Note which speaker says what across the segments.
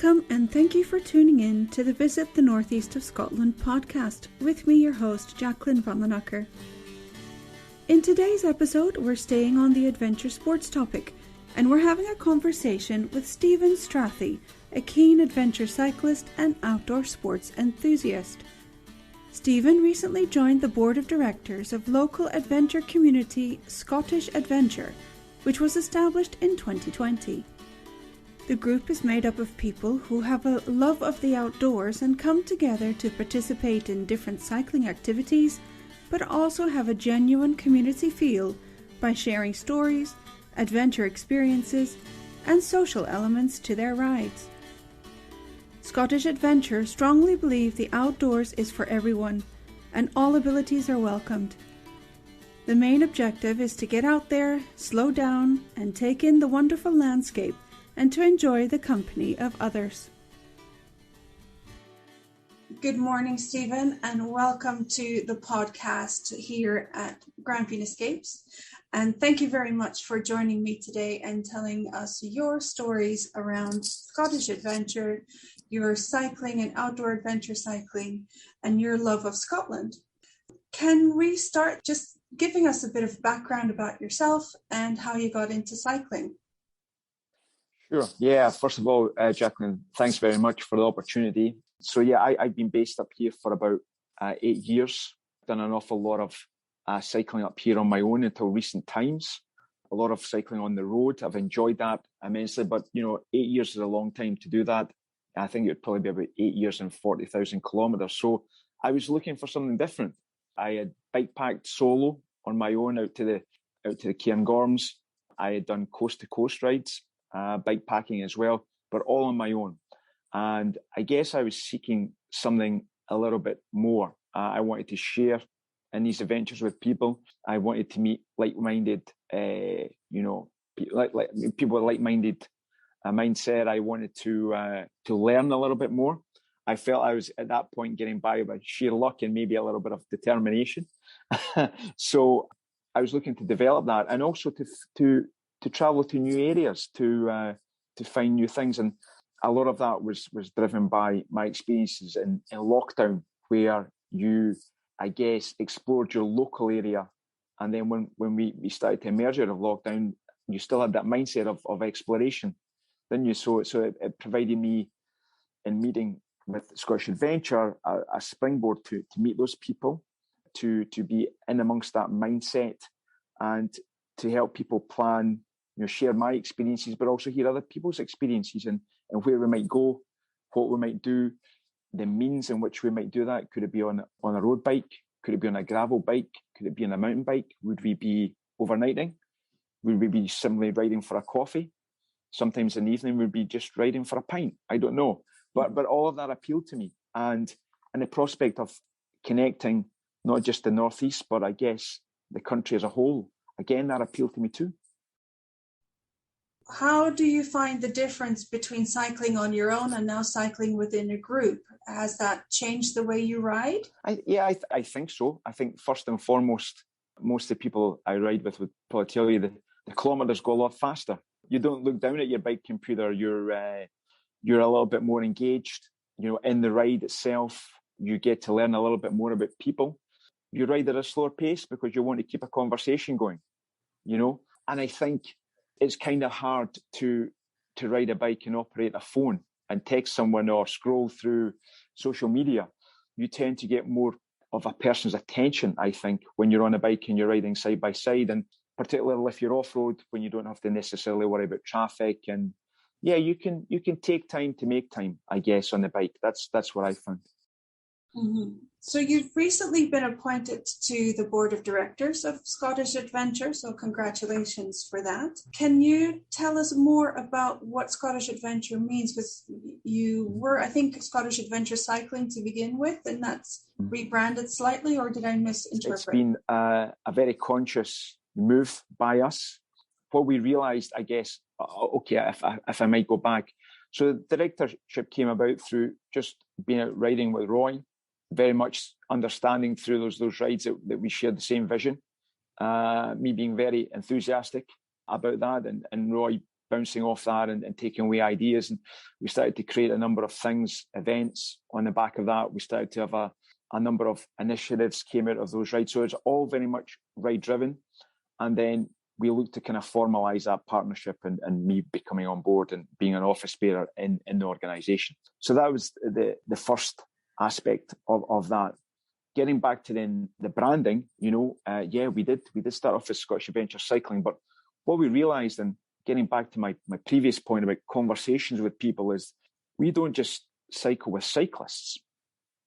Speaker 1: Welcome and thank you for tuning in to the Visit the Northeast of Scotland podcast with me, your host, Jacqueline van den Akker. In today's episode, we're staying on the adventure sports topic and we're having a conversation with Steven Strathie, a keen adventure cyclist and outdoor sports enthusiast. Steven recently joined the board of directors of local adventure community Scottish Adventure, which was established in 2020. The group is made up of people who have a love of the outdoors and come together to participate in different cycling activities, but also have a genuine community feel by sharing stories, adventure experiences, and social elements to their rides. Scottish Adventure strongly believe the outdoors is for everyone, and all abilities are welcomed. The main objective is to get out there, slow down, and take in the wonderful landscape, and to enjoy the company of others. Good morning, Steven, and welcome to the podcast here at Grampian Escapes. And thank you very much for joining me today and telling us your stories around Scottish Adventure, your cycling and outdoor adventure cycling, and your love of Scotland. Can we start just giving us a bit of background about yourself and how you got into cycling?
Speaker 2: Sure. Yeah, first of all, Jacqueline, thanks very much for the opportunity. So yeah, I've been based up here for about 8 years. Done an awful lot of cycling up here on my own until recent times. A lot of cycling on the road. I've enjoyed that immensely, but 8 years is a long time to do that. I think it would probably be about 8 years and 40,000 kilometers. So I was looking for something different. I had bike packed solo on my own out to the Cairngorms. I had done coast to coast rides. Bike packing as well, but all on my own. And I guess I was seeking something a little bit more. I wanted to share in these adventures with people. I wanted to meet like-minded, people with like-minded mindset. I wanted to learn a little bit more. I felt I was at that point getting by sheer luck and maybe a little bit of determination. So I was looking to develop that and also to travel to new areas, to find new things. And a lot of that was driven by my experiences in lockdown, where you, I guess, explored your local area. And then when we started to emerge out of lockdown, you still had that mindset of exploration, didn't you? So it provided me, in meeting with Scottish Adventure, a springboard to meet those people, to be in amongst that mindset and to help people plan, share my experiences, but also hear other people's experiences and where we might go, what we might do, the means in which we might do that. Could it be on a road bike? Could it be on a gravel bike? Could it be on a mountain bike? Would we be overnighting? Would we be simply riding for a coffee? Sometimes in the evening we'd be just riding for a pint. I don't know. But all of that appealed to me. And the prospect of connecting not just the Northeast, but I guess the country as a whole, again, that appealed to me too.
Speaker 1: How do you find the difference between cycling on your own and now cycling within a group? Has that changed the way you ride?
Speaker 2: I think so. I think first and foremost, most of the people I ride with would probably tell you the kilometres go a lot faster. You don't look down at your bike computer. You're a little bit more engaged. In the ride itself, you get to learn a little bit more about people. You ride at a slower pace because you want to keep a conversation going, And I think it's kind of hard to ride a bike and operate a phone and text someone or scroll through social media. You tend to get more of a person's attention, I think, when you're on a bike and you're riding side by side, and particularly if you're off-road, when you don't have to necessarily worry about traffic. And yeah, you can take time to make time, I guess, on the bike. That's what I found.
Speaker 1: Mm-hmm. So you've recently been appointed to the board of directors of Scottish Adventure, so congratulations for that. Can you tell us more about what Scottish Adventure means? Because you were, I think, Scottish Adventure Cycling to begin with, and that's rebranded slightly, or did I misinterpret?
Speaker 2: It's been a very conscious move by us. What we realised, I guess, if I might go back, so the directorship came about through just being out riding with Roy, very much understanding through those rides that we shared the same vision. Me being very enthusiastic about that, and Roy bouncing off that and taking away ideas. And we started to create a number of things, events on the back of that. We started to have a number of initiatives came out of those rides. So it's all very much ride driven. And then we looked to kind of formalize that partnership and me becoming on board and being an office bearer in the organization. So that was the first aspect of that. Getting back to then the branding, we did start off as Scottish Adventure Cycling, but what we realized, and getting back to my previous point about conversations with people, is we don't just cycle with cyclists.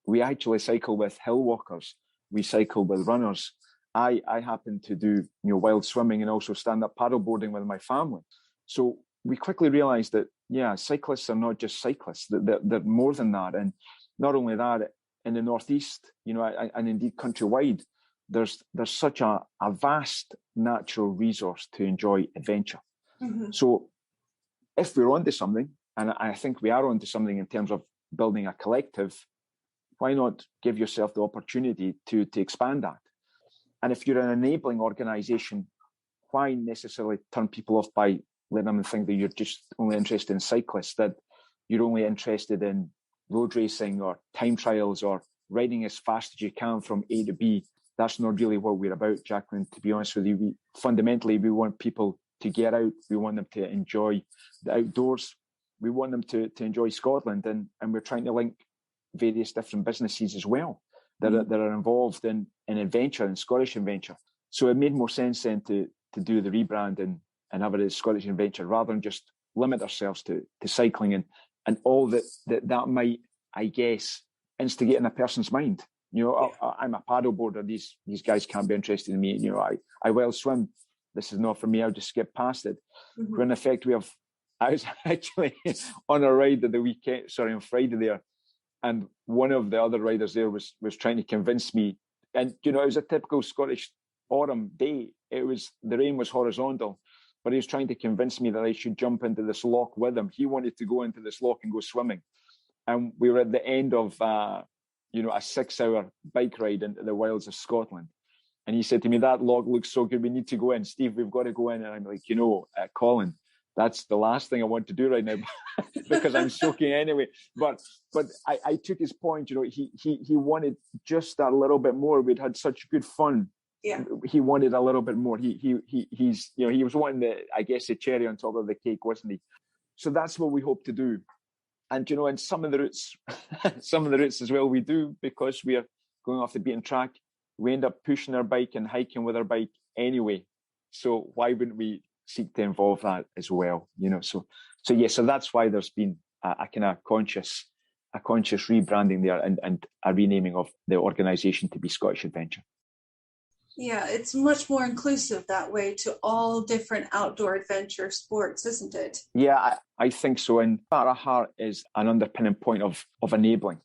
Speaker 2: We actually cycle with hill walkers. We cycle with runners. I happen to do wild swimming and also stand-up paddleboarding with my family. So we quickly realized that, cyclists are not just cyclists. They're more than that. And not only that, in the Northeast, and indeed countrywide, there's such a vast natural resource to enjoy adventure. Mm-hmm. So if we're onto something, and I think we are onto something in terms of building a collective, why not give yourself the opportunity to expand that? And if you're an enabling organization, why necessarily turn people off by letting them think that you're just only interested in cyclists, that you're only interested in road racing or time trials or riding as fast as you can from A to B? That's not really what we're about, Jacqueline, to be honest with you. Fundamentally, we want people to get out. We want them to enjoy the outdoors. We want them to enjoy Scotland. And we're trying to link various different businesses as well that are involved in adventure and Scottish adventure. So it made more sense then to do the rebrand and have it as Scottish Adventure rather than just limit ourselves to cycling and all that might, I guess, instigate in a person's mind. I'm a paddleboarder. These guys can't be interested in me. I well swim. This is not for me. I'll just skip past it. Mm-hmm. Where in effect I was actually on a ride on Friday there, and one of the other riders there was trying to convince me. And it was a typical Scottish autumn day. The rain was horizontal, but he was trying to convince me that I should jump into this loch with him. He wanted to go into this loch and go swimming. And we were at the end of a 6-hour bike ride into the wilds of Scotland. And he said to me, "That loch looks so good. We need to go in. Steve, we've got to go in." And I'm like, Colin, that's the last thing I want to do right now because I'm soaking anyway. But I took his point. He wanted just that little bit more. We'd had such good fun. Yeah. He wanted a little bit more. He was wanting the cherry on top of the cake, wasn't he? So that's what we hope to do. And and some of the routes as well we do, because we are going off the beaten track. We end up pushing our bike and hiking with our bike anyway. So why wouldn't we seek to involve that as well? So that's why there's been a kind of conscious rebranding there and a renaming of the organisation to be Scottish Adventure.
Speaker 1: Yeah, it's much more inclusive that way to all different outdoor adventure sports, isn't it?
Speaker 2: Yeah, I think so. And at our heart is an underpinning point of enabling.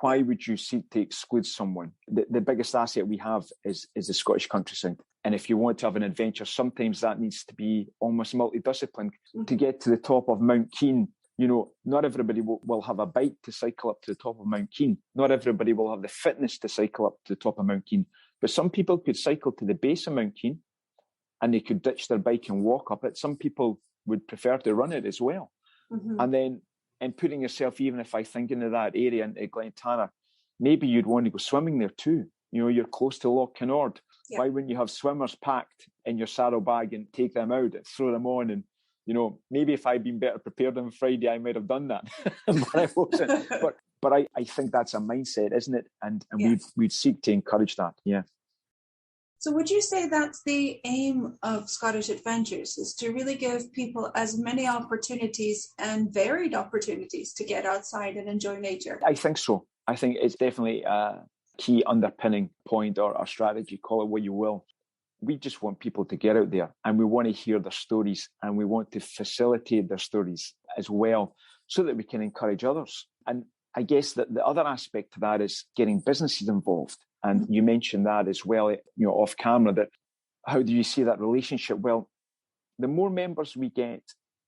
Speaker 2: Why would you seek to exclude someone? The biggest asset we have is the Scottish countryside. And if you want to have an adventure, sometimes that needs to be almost multidisciplined. Mm-hmm. To get to the top of Mount Keene, not everybody will have a bike to cycle up to the top of Mount Keene. Not everybody will have the fitness to cycle up to the top of Mount Keene. But some people could cycle to the base of Mount Keene and they could ditch their bike and walk up it. Some people would prefer to run it as well. Mm-hmm. And then in putting yourself, even if I think into that area, into Glentana, maybe you'd want to go swimming there too. You're close to Loch Kinnaird. Yeah. Why wouldn't you have swimmers packed in your saddlebag and take them out and throw them on? And, maybe if I'd been better prepared on Friday, I might have done that. But I wasn't. But I think that's a mindset, isn't it? And we'd seek to encourage that, yeah.
Speaker 1: So would you say that's the aim of Scottish Adventures, is to really give people as many opportunities and varied opportunities to get outside and enjoy nature?
Speaker 2: I think so. I think it's definitely a key underpinning point or strategy, call it what you will. We just want people to get out there and we want to hear their stories and we want to facilitate their stories as well so that we can encourage others. And I guess that the other aspect to that is getting businesses involved. And you mentioned that as well, off camera, that how do you see that relationship? Well, the more members we get,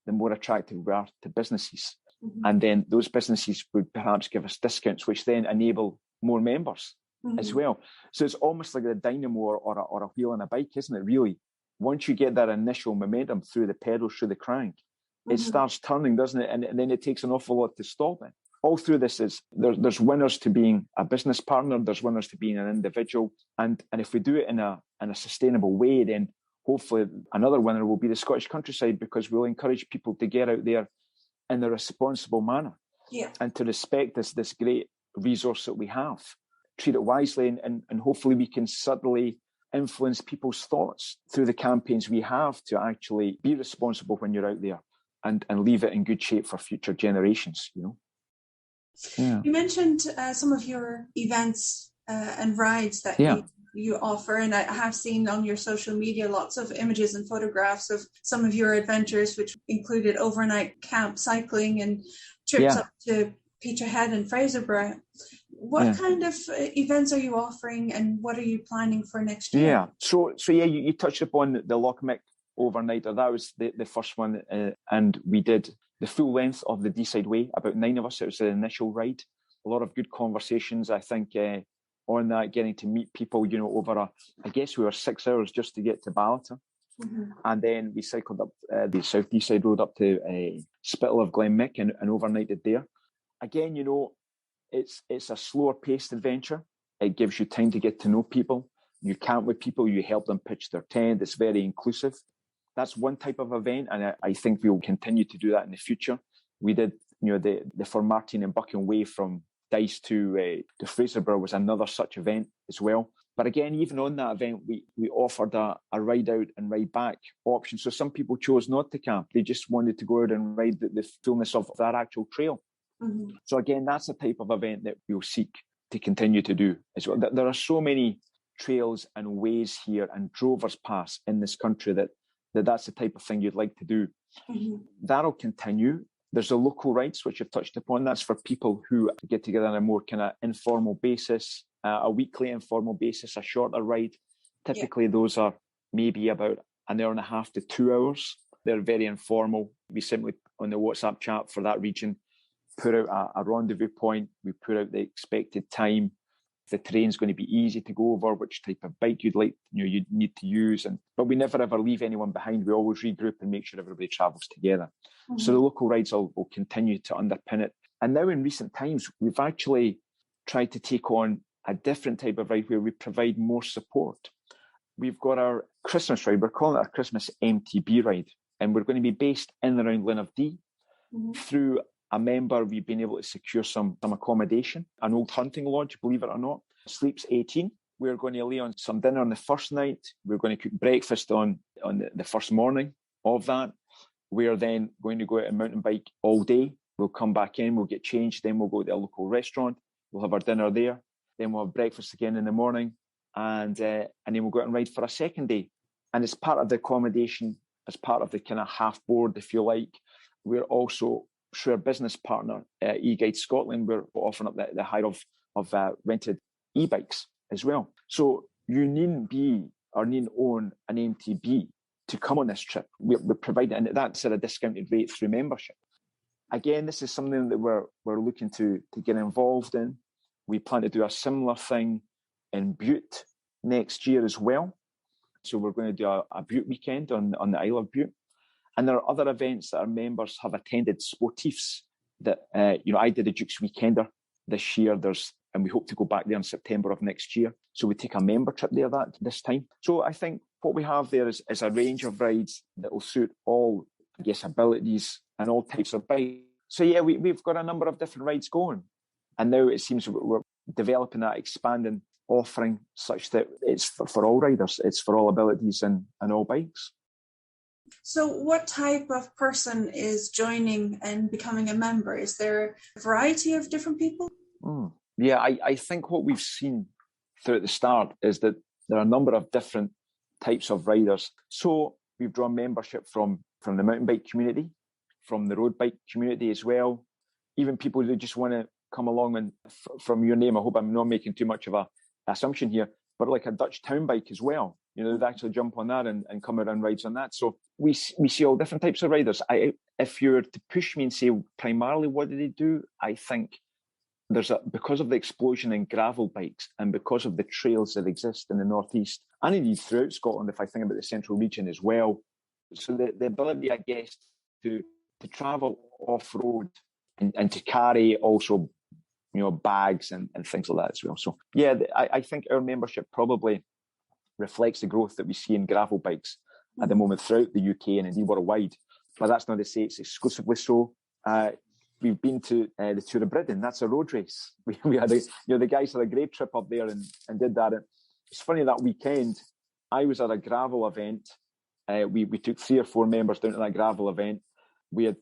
Speaker 2: the more attractive we are to businesses. Mm-hmm. And then those businesses would perhaps give us discounts, which then enable more members as well. So it's almost like a dynamo or a wheel on a bike, isn't it, really? Once you get that initial momentum through the pedals, through the crank, it starts turning, doesn't it? And then it takes an awful lot to stop it. All through this is there's winners to being a business partner, there's winners to being an individual, and if we do it in a sustainable way, then hopefully another winner will be the Scottish countryside, because we'll encourage people to get out there in a responsible manner, and to respect this great resource that we have, treat it wisely, and hopefully we can subtly influence people's thoughts through the campaigns we have to actually be responsible when you're out there, and leave it in good shape for future generations, you know. Yeah.
Speaker 1: You mentioned some of your events and rides that you offer, and I have seen on your social media lots of images and photographs of some of your adventures, which included overnight camp cycling and trips up to Peterhead and Fraserburgh. What kind of events are you offering, and what are you planning for next year?
Speaker 2: Yeah, so you touched upon the Lochmick overnighter. That was the first one, and we did the full length of the Deeside Way, about 9 of us. It was the initial ride. A lot of good conversations, I think, on that, getting to meet people, you know, over I guess we were 6 hours just to get to Ballater. And then we cycled up the South Deeside Road up to Spittal of Glenmick and overnighted there. Again, you know, it's a slower paced adventure. It gives you time to get to know people. You camp with people, you help them pitch their tent. It's very inclusive. That's one type of event, and I think we'll continue to do that in the future. We did, you know, the Formartine and Buchan Way from Dice to Fraserburgh was another such event as well. But again, even on that event, we offered a ride out and ride back option. So some people chose not to camp. They just wanted to go out and ride the fullness of that actual trail. So again, that's a type of event that we'll seek to continue to do as well. There are so many trails and ways here and drovers pass in this country that's the type of thing you'd like to do. That'll continue. There's the local rides, which you've touched upon. That's for people who get together on a more kind of informal basis, a weekly informal basis, a shorter ride. Typically, those are maybe about an hour and a half to 2 hours. They're very informal. We simply, on the WhatsApp chat for that region, put out a rendezvous point. We put out the expected time. The terrain's going to be easy to go over, which type of bike you'd need to use, but we never ever leave anyone behind. We always regroup and make sure everybody travels together. So the local rides will continue to underpin it. And now in recent times, we've actually tried to take on a different type of ride where we provide more support. We've got our Christmas ride. We're calling it our Christmas MTB ride, and we're going to be based in and around Linn of Dee. Through a member, we've been able to secure some accommodation, an old hunting lodge, believe it or not. Sleeps 18. We're going to lay on some dinner on the first night. We're going to cook breakfast on the first morning of that. We're then going to go out and mountain bike all day. We'll come back in, we'll get changed, then we'll go to a local restaurant. We'll have our dinner there. Then we'll have breakfast again in the morning. And then we'll go out and ride for a second day. And as part of the accommodation, as part of the kind of half board, if you like, we're also, through our business partner, eGuide Scotland, we're offering up the hire of rented e-bikes as well. So you needn't own an MTB to come on this trip. We're providing, and that's at a discounted rate through membership. Again, this is something that we're looking to get involved in. We plan to do a similar thing in Bute next year as well. So we're going to do a Bute weekend on the Isle of Bute. And there are other events that our members have attended, sportifs, that, I did a Duke's Weekender this year. And we hope to go back there in September of next year. So we take a member trip there this time. So I think what we have there is a range of rides that will suit all, I guess, abilities and all types of bikes. So yeah, we've got a number of different rides going. And now it seems we're developing that expanding offering such that it's for all riders. It's for all abilities and all bikes.
Speaker 1: So what type of person is joining and becoming a member? Is there a variety of different people?
Speaker 2: Yeah, I think what we've seen throughout the start is that there are a number of different types of riders. So we've drawn membership from the mountain bike community, from the road bike community as well. Even people who just want to come along and from your name, I hope I'm not making too much of an assumption here, but like a Dutch town bike as well. They'd actually jump on that and come around rides on that. So we see all different types of riders. If you were to push me and say primarily what do they do, I think because of the explosion in gravel bikes and because of the trails that exist in the northeast and indeed throughout Scotland, if I think about the central region as well. So the ability, I guess, to to travel off-road and to carry also, bags and things like that as well. So, yeah, I think our membership probably reflects the growth that we see in gravel bikes at the moment throughout the UK and indeed worldwide. But that's not to say it's exclusively so. We've been to the Tour of Britain. That's a road race. We had the guys had a great trip up there and did that. It's funny, that weekend I was at a gravel event. We took 3 or 4 members down to that gravel event. We had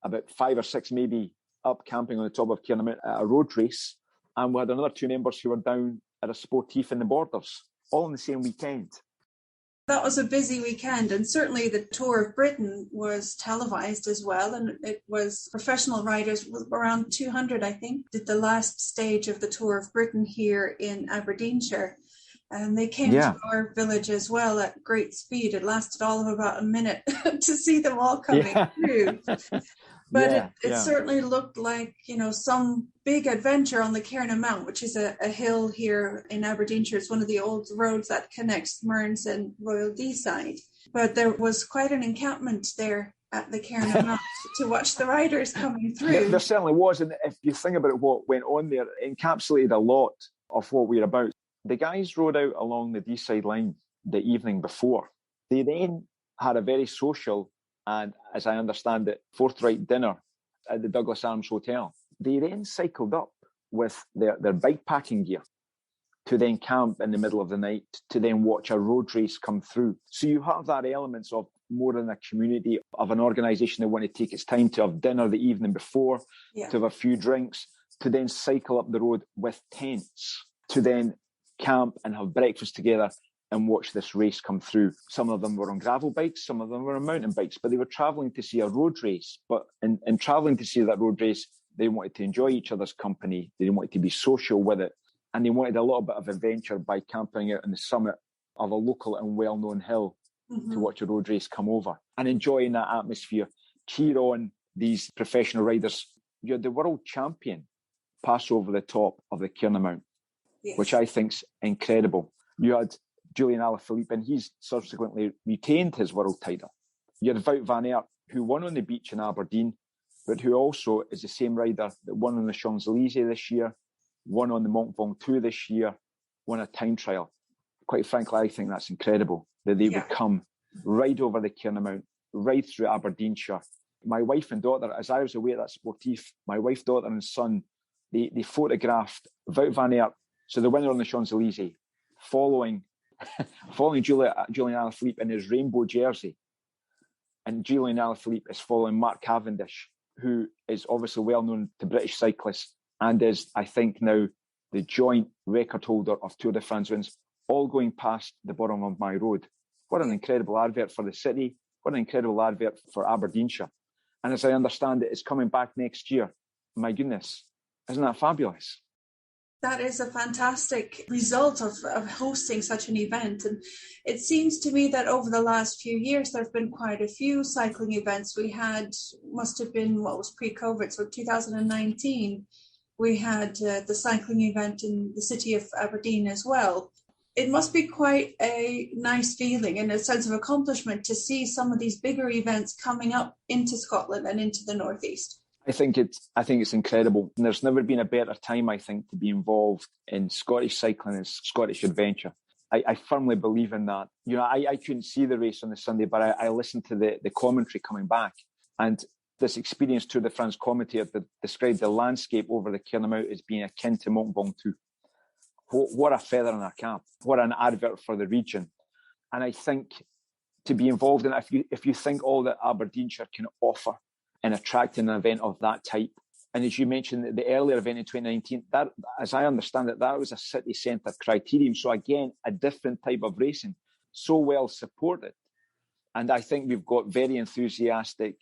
Speaker 2: about 5 or 6 maybe up camping on the top of Cairnmount at a road race, and we had another 2 members who were down at a sportif in the Borders, all on the same weekend.
Speaker 1: That was a busy weekend, and certainly the Tour of Britain was televised as well, and it was professional riders, around 200 I think, did the last stage of the Tour of Britain here in Aberdeenshire, and they came to our village as well at great speed. It lasted all of about a minute to see them all coming through. But it certainly looked like, some big adventure on the Cairn Mount, which is a hill here in Aberdeenshire. It's one of the old roads that connects Mearns and Royal Deeside. But there was quite an encampment there at the Cairn Mount to watch the riders coming through.
Speaker 2: There certainly was. And if you think about what went on there, it encapsulated a lot of what we're about. The guys rode out along the Deeside line the evening before. They then had a very social and, as I understand it, forthright dinner at the Douglas Arms Hotel. They then cycled up with their bike packing gear to then camp in the middle of the night to then watch a road race come through. So you have that elements of more than a community, of an organisation that want to take its time to have dinner the evening before, to have a few drinks, to then cycle up the road with tents, to then camp and have breakfast together and watch this race come through. Some of them were on gravel bikes, some of them were on mountain bikes, but they were travelling to see a road race. But in travelling to see that road race, they wanted to enjoy each other's company. They wanted to be social with it. And they wanted a little bit of adventure by camping out on the summit of a local and well-known hill to watch a road race come over and enjoying that atmosphere, cheer on these professional riders. You had the world champion pass over the top of the Cairn Mount, which I think's incredible. You had Julian Alaphilippe, and he's subsequently retained his world title. You had Wout van Aert, who won on the beach in Aberdeen, but who also is the same rider that won on the Champs-Élysées this year, won on the Mont Ventoux this year, won a time trial. Quite frankly, I think that's incredible that they would come right over the Cairn Mount, right through Aberdeenshire. My wife and daughter, as I was away at that sportif, my wife, daughter and son, they photographed Wout van Aert, so the winner on the Champs-Élysées, following Julian Alaphilippe in his rainbow jersey. And Julian Alaphilippe is following Mark Cavendish, who is obviously well known to British cyclists and is, I think, now the joint record holder of Tour de France wins, all going past the bottom of my road. What an incredible advert for the city. What an incredible advert for Aberdeenshire. And as I understand it, it's coming back next year. My goodness, isn't that fabulous?
Speaker 1: That is a fantastic result of hosting such an event. And it seems to me that over the last few years, there have been quite a few cycling events. We had, must have been what was pre-COVID, so 2019, we had the cycling event in the city of Aberdeen as well. It must be quite a nice feeling and a sense of accomplishment to see some of these bigger events coming up into Scotland and into the Northeast. I think
Speaker 2: it's incredible. And there's never been a better time, I think, to be involved in Scottish cycling and Scottish adventure. I firmly believe in that. I couldn't see the race on the Sunday, but I listened to the commentary coming back. And this experienced Tour de France commentator that described the landscape over the Cairn Mount as being akin to Mont Ventoux. What a feather in our cap. What an advert for the region. And I think to be involved in it, if you think all that Aberdeenshire can offer in attracting an event of that type. And as you mentioned, the earlier event in 2019, that, as I understand it, that was a city centre criterium. So again, a different type of racing, so well supported. And I think we've got very enthusiastic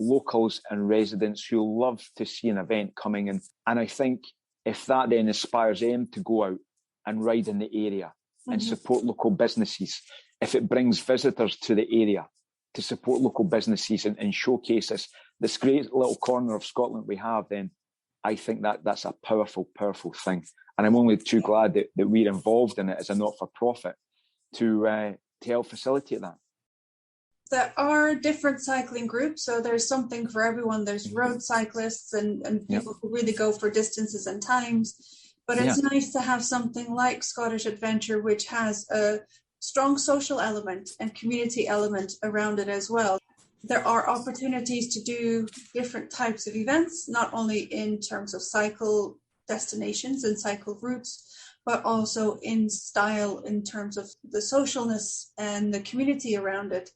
Speaker 2: locals and residents who love to see an event coming in. And I think if that then inspires them to go out and ride in the area and support local businesses, if it brings visitors to the area to support local businesses and showcase this great little corner of Scotland we have, then I think that's a powerful, powerful thing. And I'm only too glad that we're involved in it as a not-for-profit to help facilitate that.
Speaker 1: There are different cycling groups, so there's something for everyone. There's road cyclists and people who really go for distances and times. But it's nice to have something like Scottish Adventure, which has a strong social element and community element around it as well. There are opportunities to do different types of events, not only in terms of cycle destinations and cycle routes, but also in style in terms of the socialness and the community around it,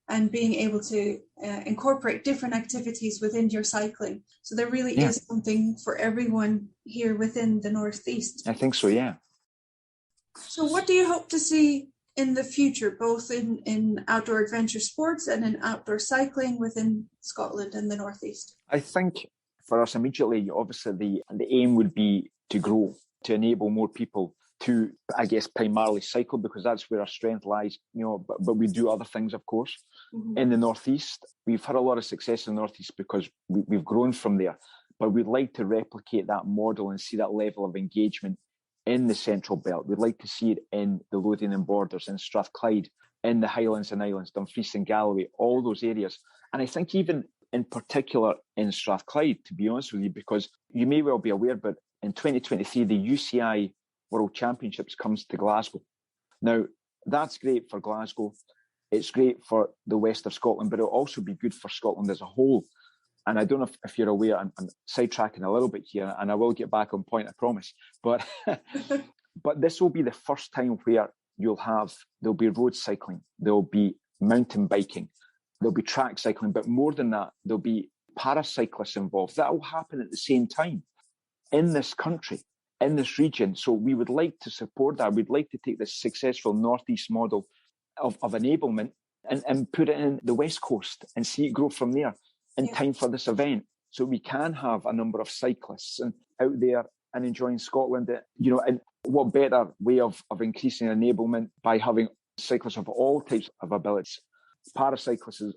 Speaker 1: and being able to incorporate different activities within your cycling. So there really is something for everyone here within the Northeast.
Speaker 2: I think so, yeah.
Speaker 1: So what do you hope to see in the future, both in outdoor adventure sports and in outdoor cycling within Scotland and the Northeast?
Speaker 2: I think for us immediately, obviously the aim would be to grow, to enable more people to, I guess, primarily cycle, because that's where our strength lies, but we do other things, of course. Mm-hmm. In the Northeast, we've had a lot of success in the Northeast because we've grown from there, but we'd like to replicate that model and see that level of engagement in the Central Belt. We'd like to see it in the Lothian and Borders, in Strathclyde, in the Highlands and Islands, Dumfries and Galloway, all those areas. And I think even in particular in Strathclyde, to be honest with you, because you may well be aware, but in 2023, the UCI World Championships comes to Glasgow. Now, that's great for Glasgow. It's great for the west of Scotland, but it'll also be good for Scotland as a whole. And I don't know if you're aware, I'm sidetracking a little bit here, and I will get back on point, I promise. But but this will be the first time where there'll be road cycling, there'll be mountain biking, there'll be track cycling, but more than that, there'll be paracyclists involved. That will happen at the same time in this country, in this region. So we would like to support that. We'd like to take this successful Northeast model of enablement and put it in the West Coast and see it grow from there in time for this event. So we can have a number of cyclists and out there and enjoying Scotland, and what better way of increasing enablement by having cyclists of all types of abilities. Paracyclists is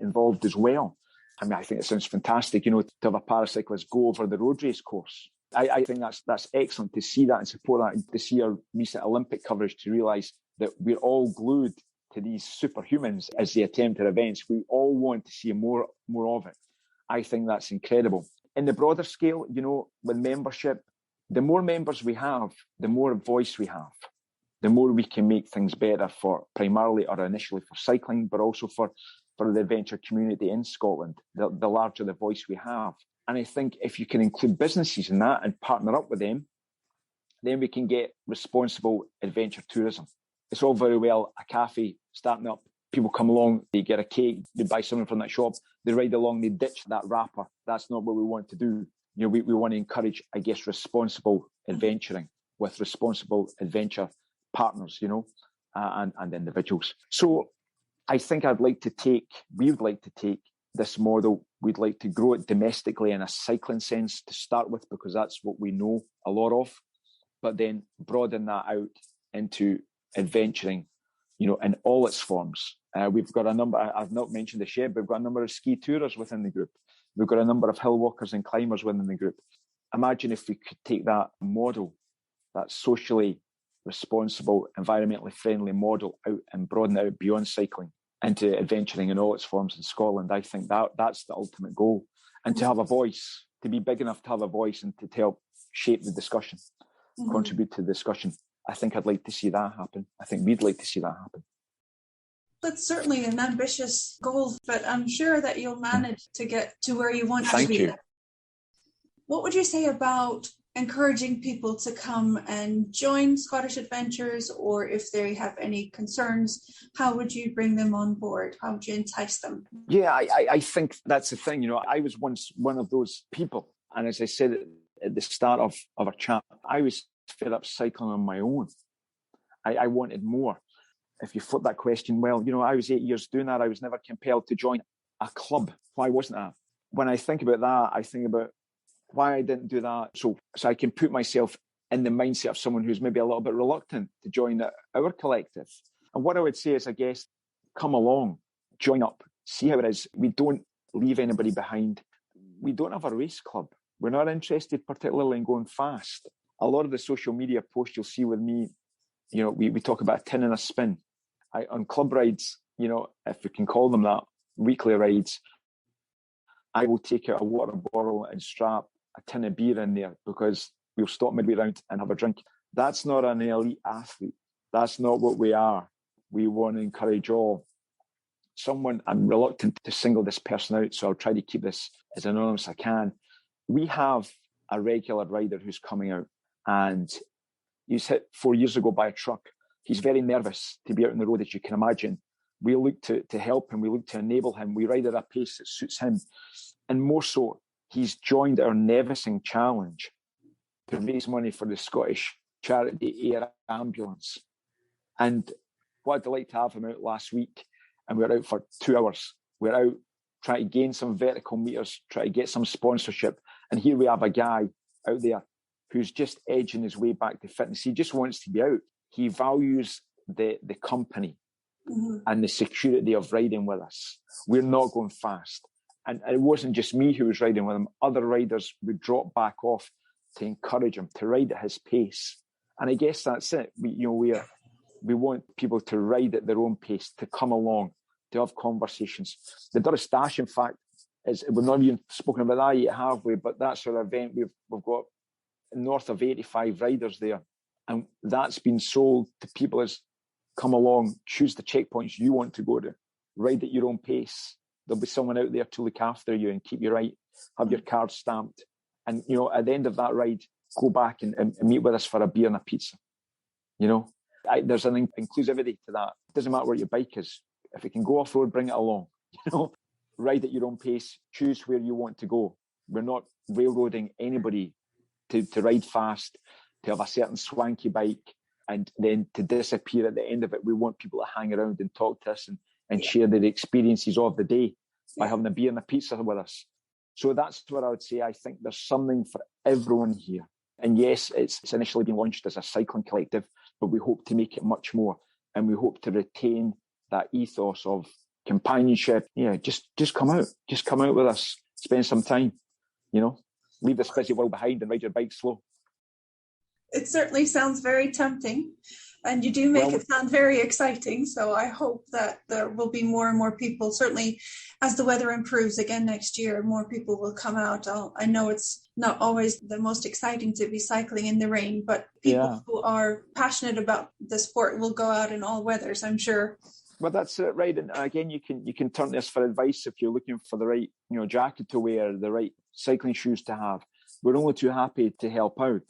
Speaker 2: involved as well. I mean, I think it sounds fantastic, to have a paracyclist go over the road race course. I think that's excellent to see that and support that, and to see our recent Olympic coverage to realise that we're all glued to these superhumans as they attempt their events. We all want to see more of it. I think that's incredible. In the broader scale, with membership, the more members we have, the more voice we have, the more we can make things better for primarily or initially for cycling, but also for the adventure community in Scotland, the larger the voice we have. And I think if you can include businesses in that and partner up with them, then we can get responsible adventure tourism. It's all very well a cafe starting up. People come along, they get a cake, they buy something from that shop, they ride along, they ditch that wrapper. That's not what we want to do. We want to encourage, I guess, responsible adventuring with responsible adventure partners, and individuals. So I think we would like to take this model. We'd like to grow it domestically in a cycling sense to start with, because that's what we know a lot of, but then broaden that out into adventuring, in all its forms. We've got a number, I've not mentioned this yet, but we've got a number of ski tourers within the group. We've got a number of hill walkers and climbers within the group. Imagine if we could take that model, that socially responsible, environmentally friendly model out and broaden it out beyond cycling into adventuring in all its forms in Scotland. I think that's the ultimate goal. And to have a voice, to be big enough to have a voice and to help shape the discussion, contribute to the discussion. I think I'd like to see that happen. I think we'd like to see that happen.
Speaker 1: That's certainly an ambitious goal, but I'm sure that you'll manage to get to where you want to be.
Speaker 2: Thank you.
Speaker 1: What would you say about encouraging people to come and join Scottish Adventures, or if they have any concerns, how would you bring them on board? How would you entice them?
Speaker 2: Yeah, I think that's the thing. I was once one of those people. And as I said at the start of our chat, I was fed up cycling on my own. I wanted more. If you flip that question, well, I was 8 years doing that. I was never compelled to join a club. Why wasn't that? When I think about that, I think about why I didn't do that. So I can put myself in the mindset of someone who's maybe a little bit reluctant to join our collective. And what I would say is, I guess, come along, join up, see how it is. We don't leave anybody behind. We don't have a race club. We're not interested particularly in going fast. A lot of the social media posts you'll see with me, we talk about a tin and a spin. On club rides, if we can call them that, weekly rides, I will take out a water bottle and strap a tin of beer in there because we'll stop midway round and have a drink. That's not an elite athlete. That's not what we are. We want to encourage all. I'm reluctant to single this person out, so I'll try to keep this as anonymous as I can. We have a regular rider who's coming out, and he was hit 4 years ago by a truck. He's very nervous to be out on the road, as you can imagine. We look to help him. We look to enable him. We ride at a pace that suits him. And more so, he's joined our Nevissing Challenge to raise money for the Scottish charity Air Ambulance. And what a delight to have him out last week. And we were out for 2 hours. We're out trying to gain some vertical meters, try to get some sponsorship. And here we have a guy out there who's just edging his way back to fitness. He just wants to be out. He values the company and the security of riding with us. We're not going fast. And it wasn't just me who was riding with him. Other riders would drop back off to encourage him to ride at his pace. And I guess that's it. We want people to ride at their own pace, to come along, to have conversations. The Durrus Dash, in fact, we've not even spoken about that yet, have we? But that's our event. We've got north of 85 riders there. And that's been sold to people as come along, choose the checkpoints you want to go to, ride at your own pace. There'll be someone out there to look after you and keep you right, have your card stamped. And, at the end of that ride, go back and meet with us for a beer and a pizza. There's an inclusivity to that. It doesn't matter where your bike is. If it can go off-road, bring it along. Ride at your own pace, choose where you want to go. We're not railroading anybody to ride fast, to have a certain swanky bike, and then to disappear at the end of it. We want people to hang around and talk to us and share their experiences of the day by having a beer and a pizza with us. So that's what I would say. I think there's something for everyone here. And yes, it's initially been launched as a cycling collective, but we hope to make it much more. And we hope to retain that ethos of companionship. Yeah, just come out. Just come out with us. Spend some time, leave this busy world behind and ride your bike slow.
Speaker 1: It certainly sounds very tempting, and you do make it sound very exciting. So I hope that there will be more and more people, certainly as the weather improves again next year, more people will come out. I know it's not always the most exciting to be cycling in the rain, but people who are passionate about the sport will go out in all weathers, I'm sure.
Speaker 2: Well, that's it, right. And again, you can turn to us for advice if you're looking for the right, jacket to wear, the right cycling shoes to have. We're only too happy to help out.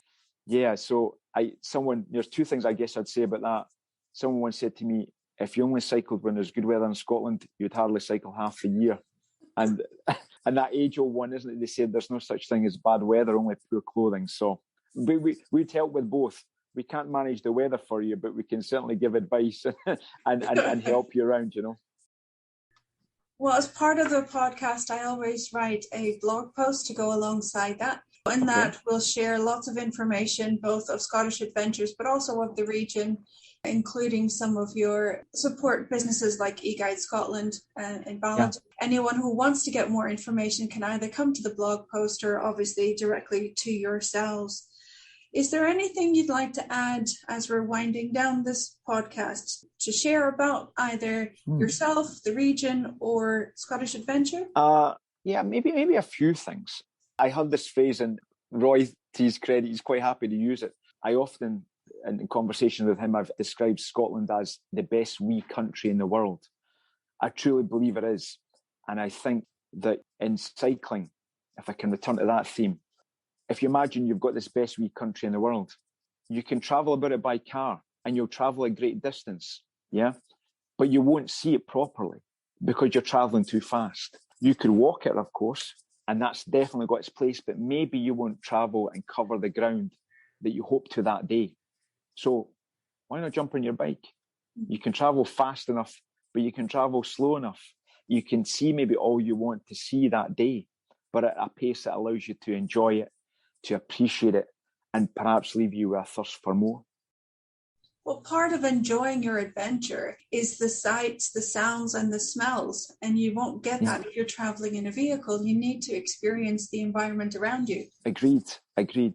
Speaker 2: Yeah, so there's two things I guess I'd say about that. Someone once said to me, if you only cycled when there's good weather in Scotland, you'd hardly cycle half the year. And that age-old one, isn't it? They said there's no such thing as bad weather, only poor clothing. So we'd help with both. We can't manage the weather for you, but we can certainly give advice and help you around,
Speaker 1: Well, as part of the podcast, I always write a blog post to go alongside that. In that, we'll share lots of information, both of Scottish Adventures, but also of the region, including some of your support businesses like eGuide Scotland and Ballard. Yeah. Anyone who wants to get more information can either come to the blog post or obviously directly to yourselves. Is there anything you'd like to add as we're winding down this podcast to share about either yourself, the region, or Scottish Adventure?
Speaker 2: Yeah, maybe a few things. I have this phrase, and Roy, to his credit, he's quite happy to use it. I often, in conversation with him, I've described Scotland as the best wee country in the world. I truly believe it is. And I think that in cycling, if I can return to that theme, if you imagine you've got this best wee country in the world, you can travel about it by car and you'll travel a great distance, yeah? But you won't see it properly because you're traveling too fast. You could walk it, of course, and that's definitely got its place, but maybe you won't travel and cover the ground that you hope to that day. So why not jump on your bike? You can travel fast enough, but you can travel slow enough. You can see maybe all you want to see that day, but at a pace that allows you to enjoy it, to appreciate it, and perhaps leave you with a thirst for more.
Speaker 1: Well, part of enjoying your adventure is the sights, the sounds, and the smells. And you won't get that if you're traveling in a vehicle. You need to experience the environment around you. Agreed.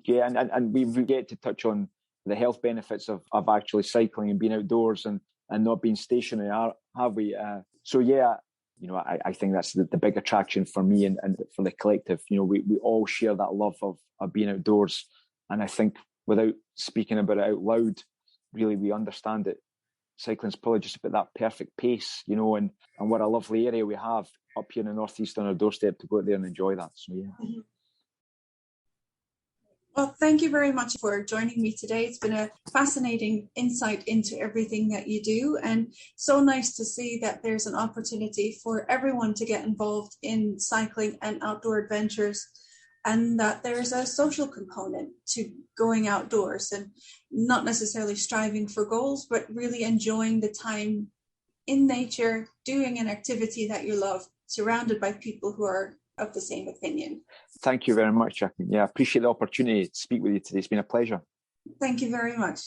Speaker 2: Yeah, and we get to touch on the health benefits of actually cycling and being outdoors and not being stationary. have we? So yeah, I think that's the big attraction for me and for the collective. We all share that love of being outdoors, and I think without speaking about it out loud, really we understand that cycling's probably just about that perfect pace, and what a lovely area we have up here in the northeast on our doorstep to go out there and enjoy that. So yeah.
Speaker 1: Mm-hmm. Well, thank you very much for joining me today. It's been a fascinating insight into everything that you do, and so nice to see that there's an opportunity for everyone to get involved in cycling and outdoor adventures, and that there's a social component to going outdoors and not necessarily striving for goals, but really enjoying the time in nature, doing an activity that you love, surrounded by people who are of the same opinion.
Speaker 2: Thank you very much, Jacqueline. Yeah, I appreciate the opportunity to speak with you today. It's been a pleasure.
Speaker 1: Thank you very much.